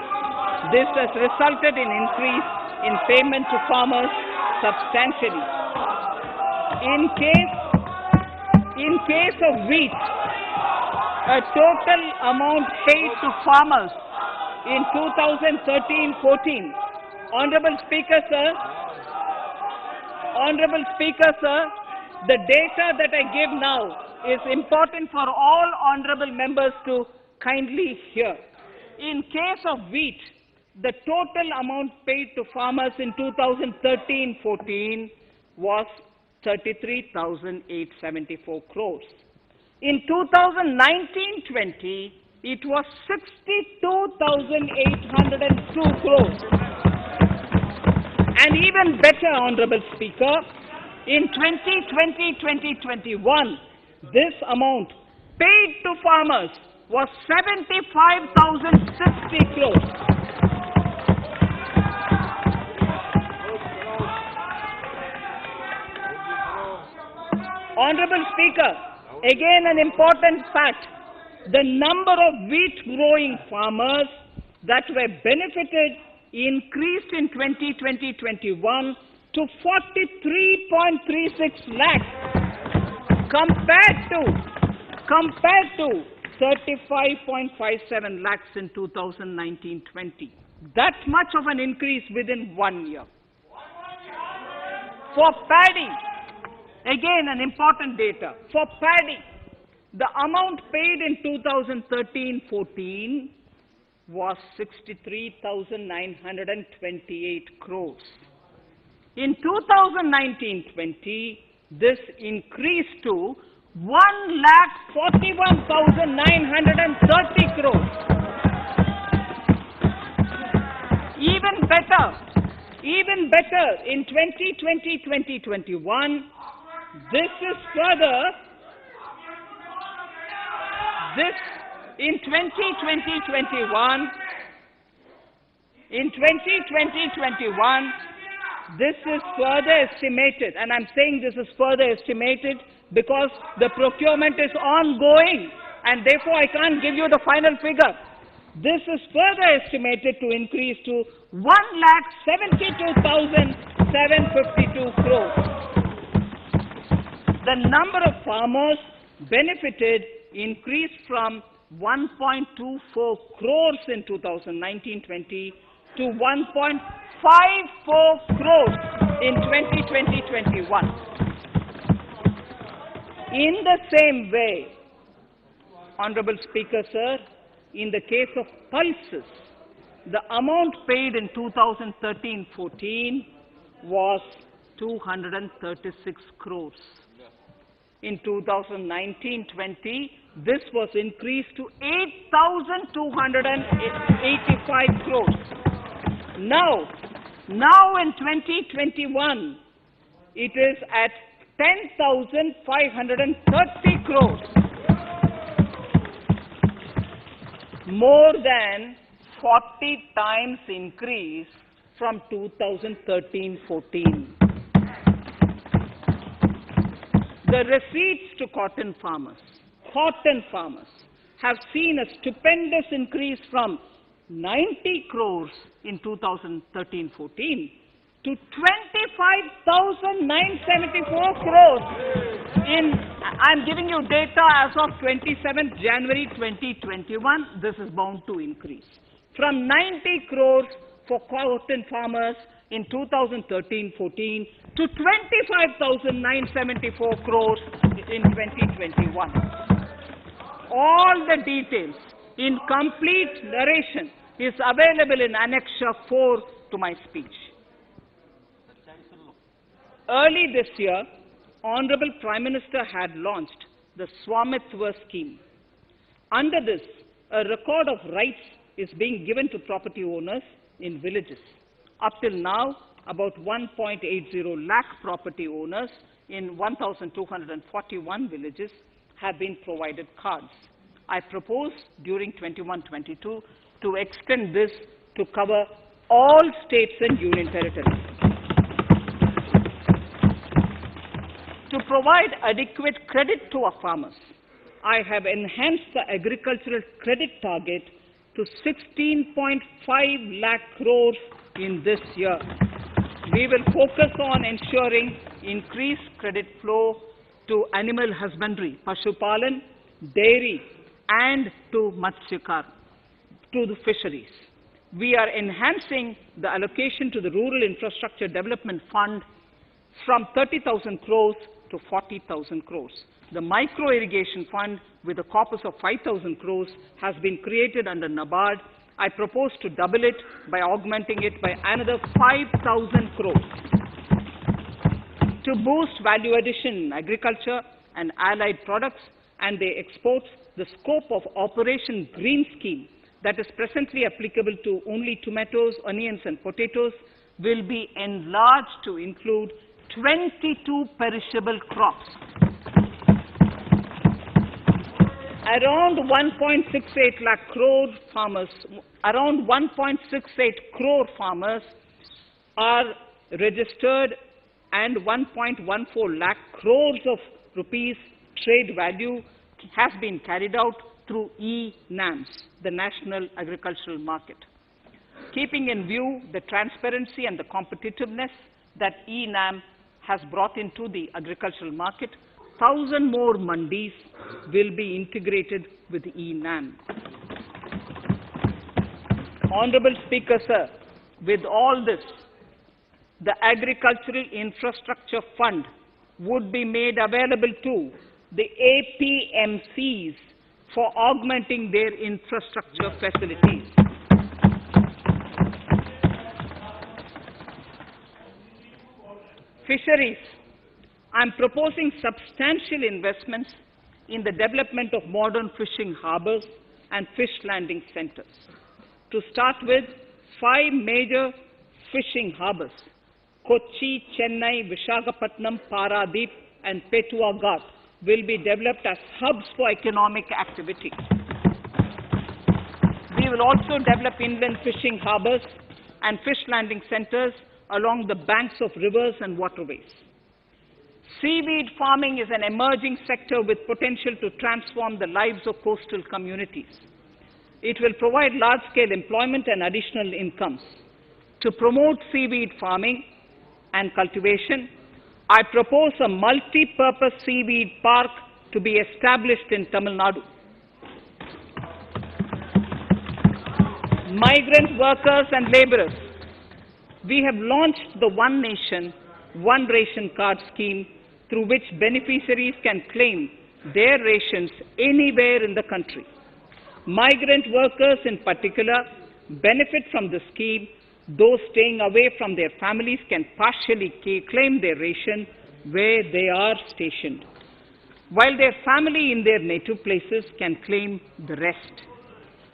This has resulted in increase in payment to farmers substantially. In case of wheat, a total amount paid to farmers in 2013-14, Honorable Speaker, sir, the data that I give now is important for all honorable members to kindly hear. In case of wheat, the total amount paid to farmers in 2013-14 was 33,874 crores. In 2019-20, it was 62,802 crores. And even better, Honorable Speaker, in 2020-2021, this amount paid to farmers was 75,060 crores. Honorable Speaker, again an important fact, the number of wheat growing farmers that were benefited increased in 2020-21 to 43.36 lakhs compared to 35.57 lakhs in 2019-20. That much of an increase within 1 year. For paddy, again an important data. For paddy, the amount paid in 2013-14 was 63,928 crores. In 2019-20, this increased to 1,41,930 crores. Even better, in 2020-2021, in 2020-21, this is further estimated, and I'm saying this is further estimated because the procurement is ongoing, and therefore I can't give you the final figure. This is further estimated to increase to 1,72,752 crores. The number of farmers benefited increased from 1.24 crores in 2019-20 to 1.54 crores in 2020-21. In the same way, Honorable Speaker, sir, in the case of pulses, the amount paid in 2013-14 was 236 crores. In 2019-20, this was increased to 8,285 crores. Now in 2021, it is at 10,530 crores. More than 40 times increase from 2013-14. The receipts to cotton farmers have seen a stupendous increase from 90 crores in 2013-14 to 25,974 crores in, I'm giving you data as of 27th January 2021, this is bound to increase. From 90 crores for cotton farmers in 2013-14 to 25,974 crores in 2021. All the details in complete narration is available in Annexure 4 to my speech. Early this year, Honorable Prime Minister had launched the Swamitwa scheme. Under this, a record of rights is being given to property owners in villages. Up till now, about 1.80 lakh property owners in 1,241 villages have been provided cards. I propose during 21-22 to extend this to cover all states and union territories. To provide adequate credit to our farmers, I have enhanced the agricultural credit target to 16.5 lakh crores in this year. We will focus on ensuring increased credit flow to animal husbandry, Pashupalan, dairy, and to Matsyakar, to the fisheries. We are enhancing the allocation to the Rural Infrastructure Development Fund from 30,000 crores to 40,000 crores. The Micro Irrigation Fund, with a corpus of 5,000 crores, has been created under NABARD. I propose to double it by augmenting it by another 5,000 crores. To boost value addition in agriculture and allied products and their exports, the scope of Operation Green Scheme, that is presently applicable to only tomatoes, onions, and potatoes, will be enlarged to include 22 perishable crops. Around 1.68 lakh crore farmers, around 1.68 crore farmers are registered, and 1.14 lakh crores of rupees trade value has been carried out through e-NAMs, the National Agricultural Market. Keeping in view the transparency and the competitiveness that e-NAM has brought into the agricultural market, 1,000 more mandis will be integrated with e-NAM. Honorable Speaker, sir, with all this, the Agricultural Infrastructure Fund would be made available to the APMCs for augmenting their infrastructure facilities. Fisheries. I'm proposing substantial investments in the development of modern fishing harbors and fish landing centers. To start with, 5 major fishing harbors, Kochi, Chennai, Visakhapatnam, Paradip, and Petua Ghat, will be developed as hubs for economic activity. We will also develop inland fishing harbors and fish landing centers along the banks of rivers and waterways. Seaweed farming is an emerging sector with potential to transform the lives of coastal communities. It will provide large-scale employment and additional incomes. To promote seaweed farming and cultivation, I propose a multi-purpose seaweed park to be established in Tamil Nadu. Migrant workers and laborers. We have launched the One Nation, One Ration Card scheme, through which beneficiaries can claim their rations anywhere in the country. Migrant workers in particular benefit from the scheme. Those staying away from their families can partially claim their ration where they are stationed, while their family in their native places can claim the rest.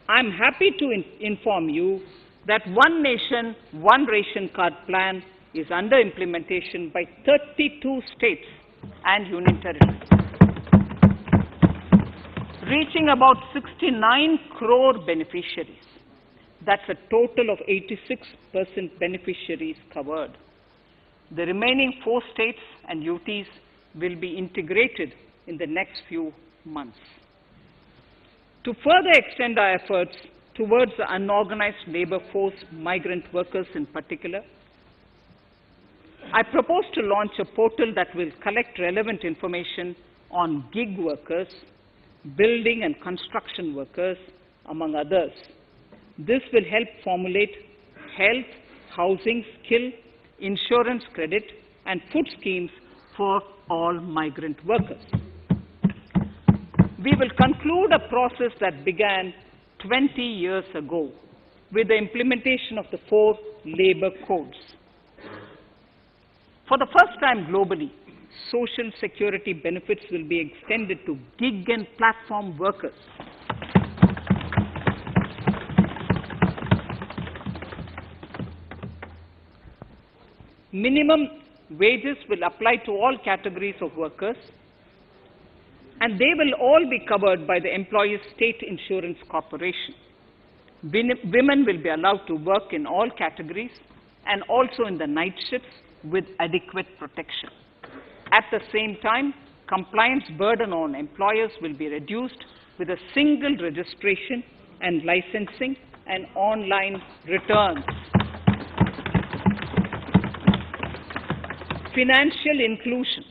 I'm happy to inform you that One Nation, One Ration Card plan is under implementation by 32 states and union territories, reaching about 69 crore beneficiaries. That's a total of 86% beneficiaries covered. The remaining 4 states and UTs will be integrated in the next few months. To further extend our efforts towards the unorganized labor force, migrant workers in particular. I propose to launch a portal that will collect relevant information on gig workers, building and construction workers, among others. This will help formulate health, housing, skill, insurance credit, and food schemes for all migrant workers. We will conclude a process that began 20 years ago with the implementation of the 4 labor codes. For the first time globally, social security benefits will be extended to gig and platform workers. Minimum wages will apply to all categories of workers, and they will all be covered by the Employees State Insurance Corporation. Women will be allowed to work in all categories and also in the night shifts with adequate protection. At the same time, compliance burden on employers will be reduced with a single registration and licensing and online returns. Financial inclusion.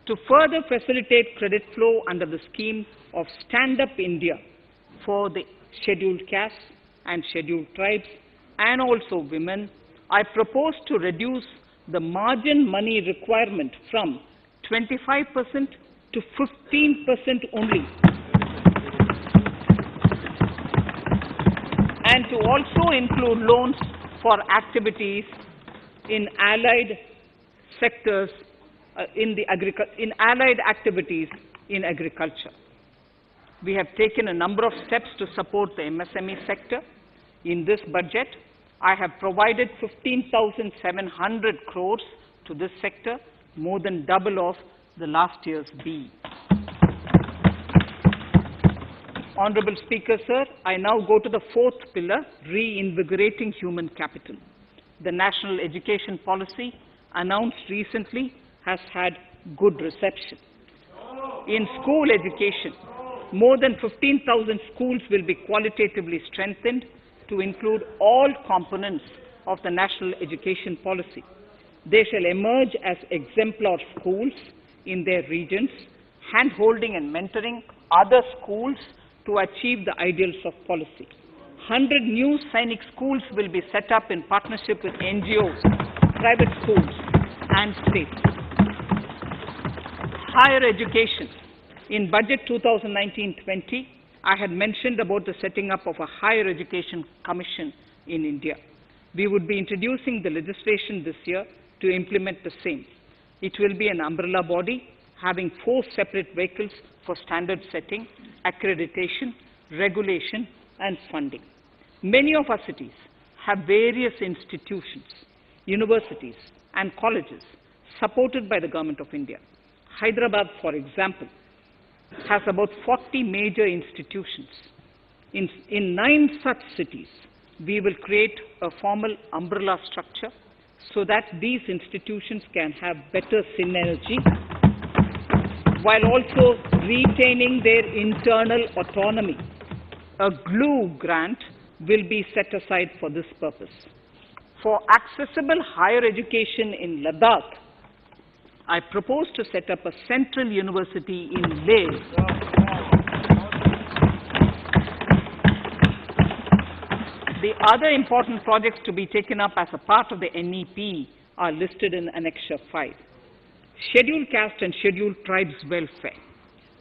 To further facilitate credit flow under the scheme of Stand Up India for the scheduled castes and scheduled tribes and also women, I propose to reduce the margin money requirement from 25% to 15% only, and to also include loans for activities in allied sectors in allied activities in agriculture. We have taken a number of steps to support the MSME sector. In this budget, I have provided 15,700 crores to this sector, more than double of the last year's B. Honorable Speaker, sir, I now go to the 4th pillar, reinvigorating human capital. The national education policy announced recently has had good reception. In school education, more than 15,000 schools will be qualitatively strengthened to include all components of the national education policy. They shall emerge as exemplar schools in their regions, hand-holding and mentoring other schools to achieve the ideals of policy. 100 new Sainik schools will be set up in partnership with NGOs, private schools, and states. Higher education. In Budget 2019-20, I had mentioned about the setting up of a higher education commission in India. We would be introducing the legislation this year to implement the same. It will be an umbrella body having 4 separate vehicles for standard setting, accreditation, regulation, and funding. Many of our cities have various institutions, universities, and colleges supported by the Government of India. Hyderabad, for example, has about 40 major institutions. In 9 such cities, we will create a formal umbrella structure so that these institutions can have better synergy while also retaining their internal autonomy. A glue grant will be set aside for this purpose. For accessible higher education in Ladakh, I propose to set up a central university in Leh. The other important projects to be taken up as a part of the NEP are listed in Annexure 5. Scheduled caste and scheduled tribes welfare.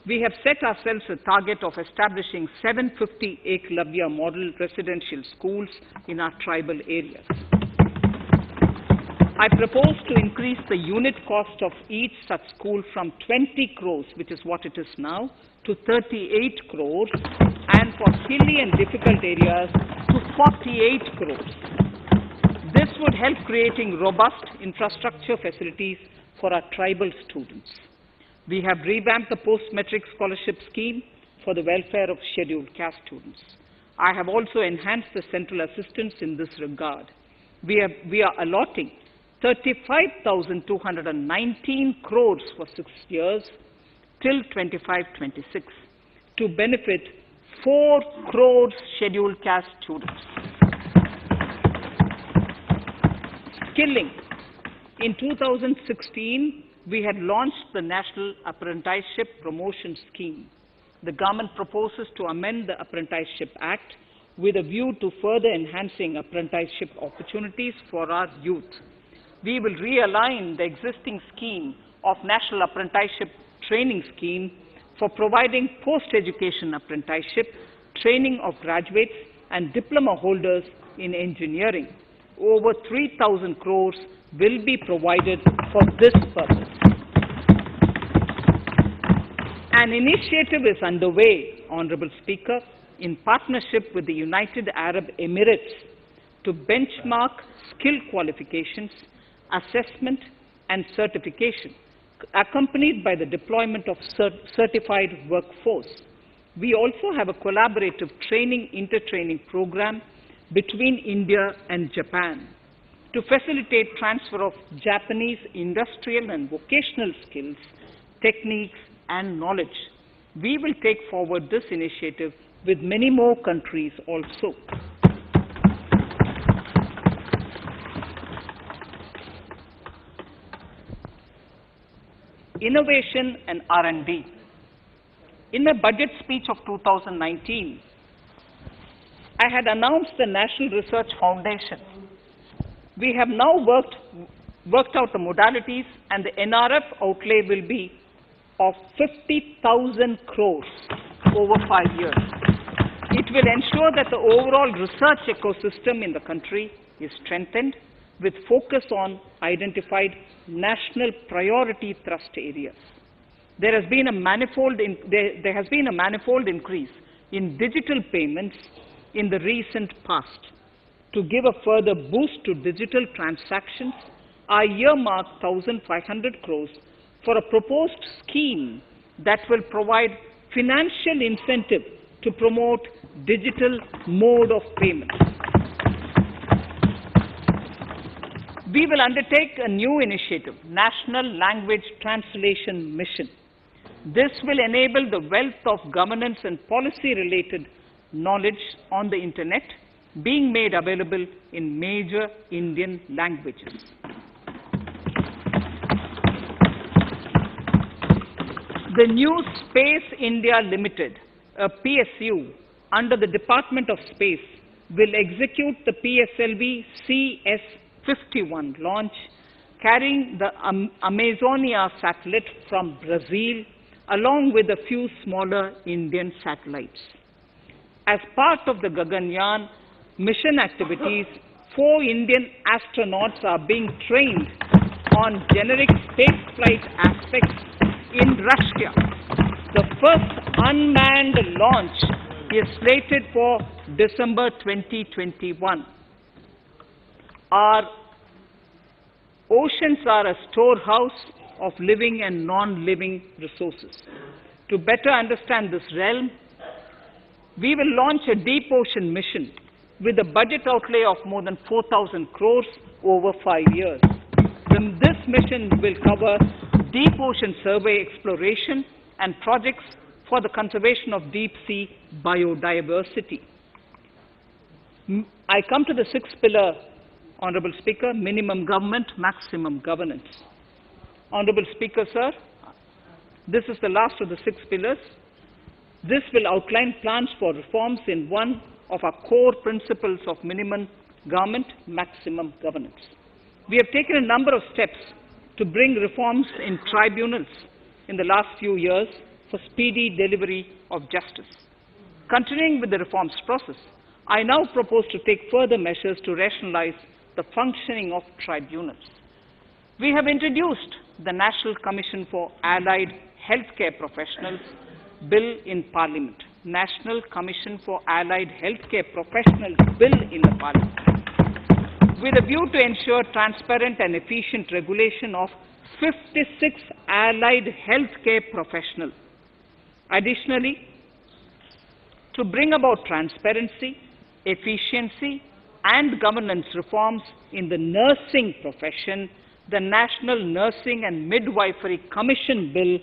We have set ourselves a target of establishing 750 Eklavya model residential schools in our tribal areas. I propose to increase the unit cost of each such school from 20 crores, which is what it is now, to 38 crores, and for hilly and difficult areas to 48 crores. This would help creating robust infrastructure facilities for our tribal students. We have revamped the post-metric scholarship scheme for the welfare of scheduled caste students. I have also enhanced the central assistance in this regard. We are allotting 35,219 crores for 6 years till 25-26 to benefit 4 crore scheduled caste students. Skilling. In 2016, we had launched the National Apprenticeship Promotion Scheme. The government proposes to amend the Apprenticeship Act with a view to further enhancing apprenticeship opportunities for our youth. We will realign the existing scheme of National Apprenticeship Training Scheme for providing post-education apprenticeship training of graduates and diploma holders in engineering. Over 3,000 crores will be provided for this purpose. An initiative is underway, Honorable Speaker, in partnership with the United Arab Emirates to benchmark skill qualifications, assessment and certification, accompanied by the deployment of certified workforce. We also have a collaborative training intertraining program between India and Japan to facilitate transfer of Japanese industrial and vocational skills, techniques and knowledge. We will take forward this initiative with many more countries also. Innovation and R&D. In my budget speech of 2019, I had announced the National Research Foundation. We have now worked out the modalities, and the NRF outlay will be of 50,000 crores over 5 years. It will ensure that the overall research ecosystem in the country is strengthened with focus on identified national priority thrust areas. There has been a manifold increase in digital payments in the recent past. To give a further boost to digital transactions, I earmarked 1,500 crores for a proposed scheme that will provide financial incentive to promote digital mode of payment. We will undertake a new initiative, National Language Translation Mission. This will enable the wealth of governance and policy-related knowledge on the Internet being made available in major Indian languages. The new Space India Limited, a PSU, under the Department of Space, will execute the PSLV CS-51 launch, carrying the Amazonia satellite from Brazil, along with a few smaller Indian satellites. As part of the Gaganyaan mission activities, 4 Indian astronauts are being trained on generic spaceflight aspects in Russia. The first unmanned launch is slated for December 2021. Our oceans are a storehouse of living and non-living resources. To better understand this realm, we will launch a deep ocean mission with a budget outlay of more than 4,000 crores over 5 years. This mission will cover deep ocean survey exploration and projects for the conservation of deep sea biodiversity. I come to the 6th pillar, Honorable Speaker, minimum government, maximum governance. Honorable Speaker, sir, this is the last of the 6 pillars. This will outline plans for reforms in one of our core principles of minimum government, maximum governance. We have taken a number of steps to bring reforms in tribunals in the last few years for speedy delivery of justice. Continuing with the reforms process, I now propose to take further measures to rationalize the functioning of tribunals. We have introduced the National Commission for Allied Healthcare Professionals Bill in Parliament. National Commission for Allied Healthcare Professionals Bill in the Parliament, with a view to ensure transparent and efficient regulation of 56 allied healthcare professionals. Additionally, to bring about transparency, efficiency, and governance reforms in the nursing profession, the National Nursing and Midwifery Commission Bill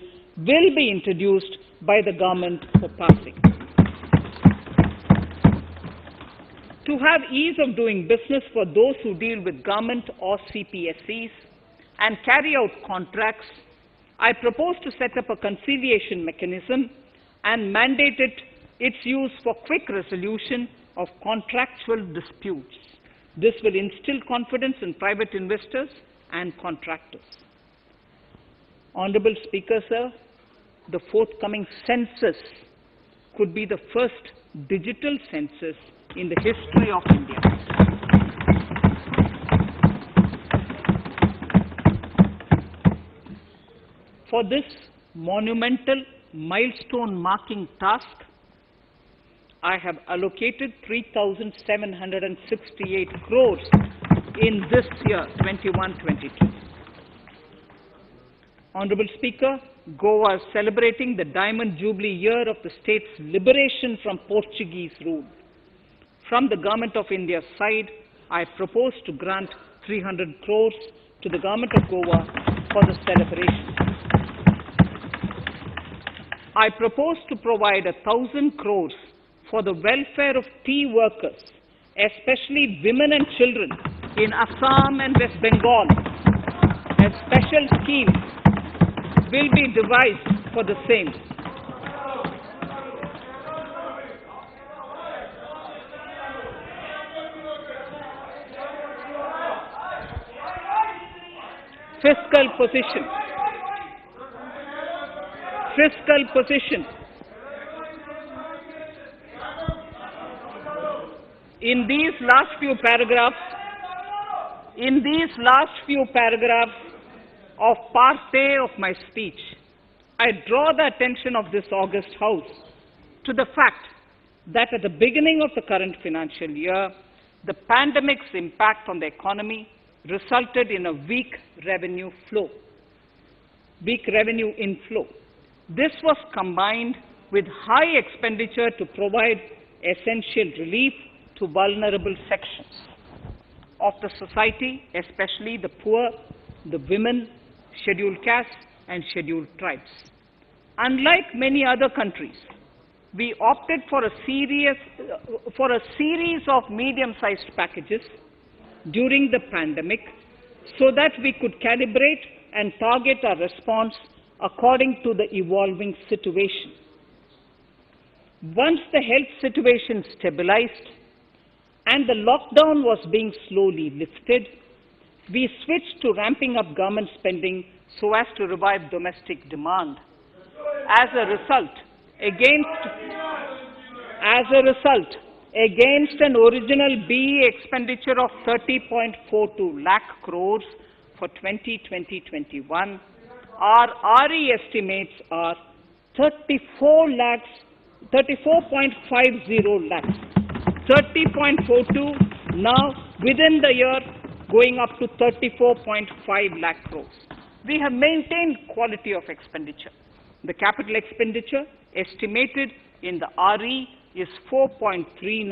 will be introduced by the government for passing. to have ease of doing business for those who deal with government or CPSEs and carry out contracts, I propose to set up a conciliation mechanism and mandate its use for quick resolution of contractual disputes. This will instill confidence in private investors and contractors. Honorable Speaker, sir, the forthcoming census could be the first digital census in the history of India. For this monumental milestone marking task, I have allocated 3,768 crores in this year, 21-22. Honorable Speaker, Goa is celebrating the Diamond Jubilee year of the state's liberation from Portuguese rule. From the Government of India's side, I propose to grant 300 crores to the Government of Goa for the celebration. I propose to provide 1,000 crores for the welfare of tea workers, especially women and children in Assam and West Bengal. A special scheme will be devised for the same. Fiscal position. Fiscal position. In these last few paragraphs of part A of my speech, I draw the attention of this august House to the fact that at the beginning of the current financial year, the pandemic's impact on the economy resulted in a weak revenue inflow. This was combined with high expenditure to provide essential relief to vulnerable sections of the society, especially the poor, the women, scheduled castes, and scheduled tribes. Unlike many other countries, we opted for a series of medium-sized packages during the pandemic so that we could calibrate and target our response according to the evolving situation. Once the health situation stabilized and the lockdown was being slowly lifted, we switched to ramping up government spending so as to revive domestic demand. As a result, against an original BE expenditure of 30.42 lakh crores for 2020-21, our RE estimates are 34.50 lakhs. 30.42 now within the year going up to 34.5 lakh crores. We have maintained quality of expenditure. The capital expenditure estimated in the RE is 4.39